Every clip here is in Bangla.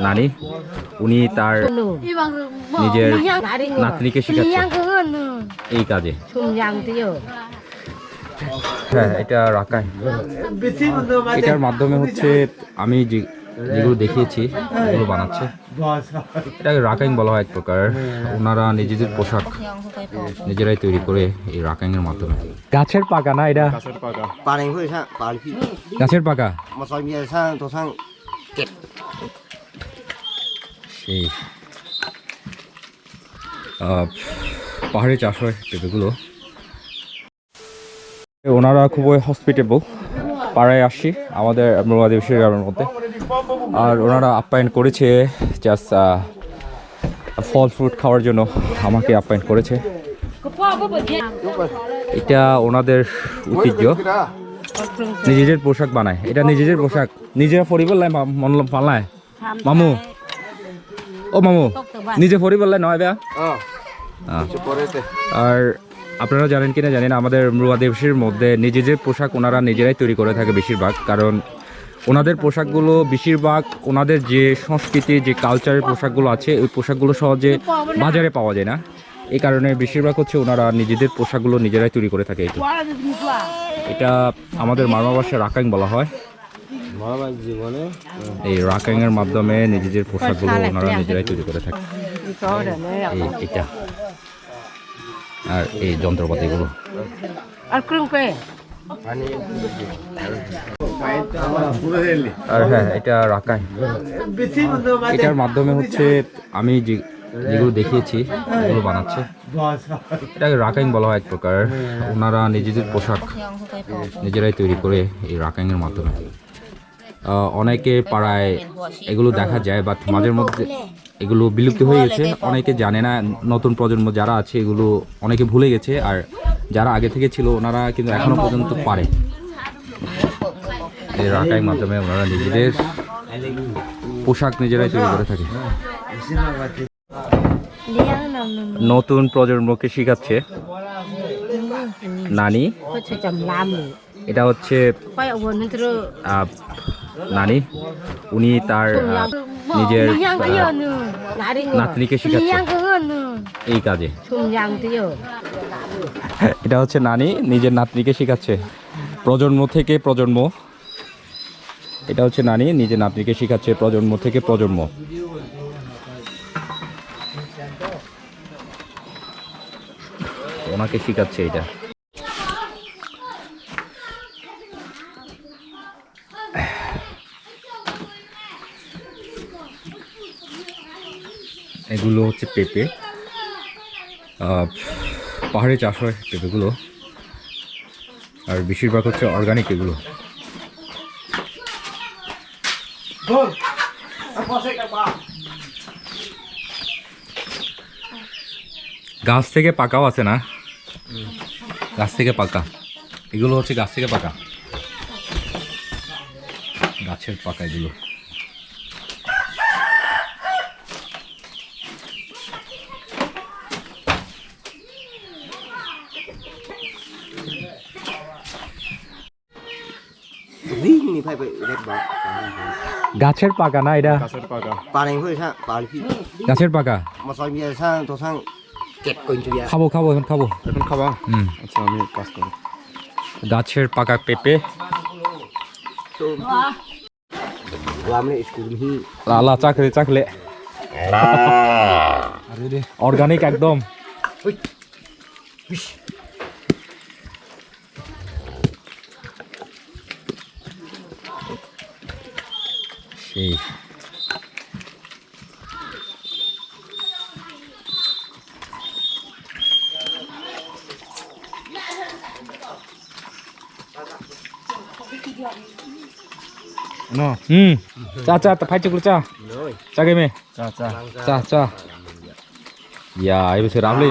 নানি উনি তার নিজের নাতনিকে শিখাচ্ছে এই কাজে। হ্যাঁ, এটা রাকাই। এটার মাধ্যমে হচ্ছে আমি যেগুলো দেখিয়েছি এগুলো বানাচ্ছে। এটাকে রাকাইং বলা হয় এক প্রকার। ওনারা নিজেদের পোশাক নিজেরাই তৈরি করে এই রাকাইং এর মাধ্যমে। গাছের পাকা না এটা? গাছের পাকা। সেই পাহাড়ে চাষ হয় পেঁপেগুলো। ওনারা খুবই হসপিটেবল। পাড়ায় আসছি আমাদের আদিবাসী গ্রামের মধ্যে, আর ওনারা আপ্যায়ন করেছে জাস্ট ফল ফ্রুট খাওয়ার জন্য আমাকে আপ্যায়ন করেছে। এটা ওনাদের ঐতিহ্য। নিজেদের পোশাক বানায়, এটা নিজেদের পোশাক নিজেরা ফরিবল্লায় পাল্লায়। মামু ও মামু নিজে ফরিবল্লায় নয় বেয়া। আর আপনারা জানেন কিনা জানেন, আমাদের আদিবাসীর মধ্যে নিজেদের পোশাক ওনারা নিজেরাই তৈরি করে থাকে বেশিরভাগ। কারণ ওনাদের পোশাকগুলো বেশিরভাগ ওনাদের যে সংস্কৃতি যে কালচারের পোশাকগুলো আছে ওই পোশাকগুলো সহজে বাজারে পাওয়া যায় না। এই কারণে বেশিরভাগ হচ্ছে ওনারা নিজেদের পোশাকগুলো নিজেরাই তৈরি করে থাকে। এটা আমাদের মারমা ভাষায় রাকাইং বলা হয়। এই রাকাইং এর মাধ্যমে নিজেদের পোশাকগুলো ওনারা নিজেরাই তৈরি করে থাকে। এটা আর এই যন্ত্রপাতিগুলো আর হ্যাঁ, এটা রাকাইং। এটার মাধ্যমে হচ্ছে আমি যেগুলো দেখিয়েছি এগুলো বানাচ্ছে। এটাকে রাকাইং বলা হয় এক প্রকার। ওনারা নিজেদের পোশাক নিজেরাই তৈরি করে এই রাকাইং এর মাধ্যমে। অনেকে পাড়ায় এগুলো দেখা যায়, বাট মাঝের মধ্যে এগুলো বিলুপ্ত হয়ে গেছে। অনেকে জানে না, নতুন প্রজন্ম যারা আছে এগুলো অনেকে ভুলে গেছে। আর যারা আগে থেকে ছিল ওনারা কিন্তু এখনো পর্যন্ত পারে। এই রাকাইং মাধ্যমে ওনারা নিজেদের পোশাক নিজেরাই তৈরি করে থাকে। নতুন প্রজন্মকে শিখাচ্ছে নানি। এটা হচ্ছে নানি উনি তার নিজের নাতনিকে শিখাচ্ছে এই কাজে। এটা হচ্ছে নানি নিজের নাতনিকে শিখাচ্ছে প্রজন্ম থেকে প্রজন্ম। এটা হচ্ছে নানি নিজের নাতনিকে শিখাচ্ছে প্রজন্ম থেকে প্রজন্ম। ওনাকে শিখাচ্ছে এটা। এগুলো হচ্ছে পেঁপে। পাহাড়ে চাষ হয় পেঁপেগুলো, আর বেশিরভাগ হচ্ছে অর্গানিক এগুলো। গাছ থেকে পাকাও আছে না? গাছ থেকে পাকা এগুলো হচ্ছে গাছ থেকে পাকা, গাছের পাকা এগুলো। গাছের পাকা না এটা? গাছের পাকা। খাবো খাবো এখন খাবো। এখন খাবা? আচ্ছা, আমি কাজ করব। গাছের পাকা পেঁপে। লালা চাকলে চাকলে অর্গানিক একদম। সেই चा चा फाइट चुकलो चा चा के में चा चा चा चा या ये बस रावले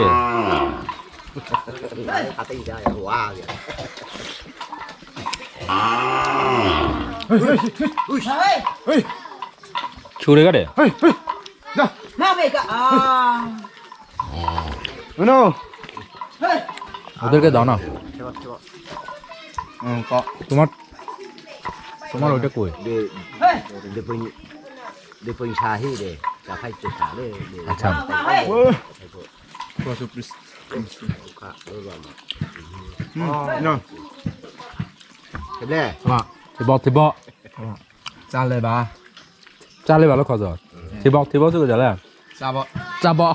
छुरे का रे ना बेका नो ওদেরকে দাও না। তোমার তোমার ওটা কই? Depois enxarri de, já faz testar de. আচ্ছা 야, Kể 대박 잘래봐. 잘래 말로 커져 대박 쓰고 잘래 짜봐. 짜봐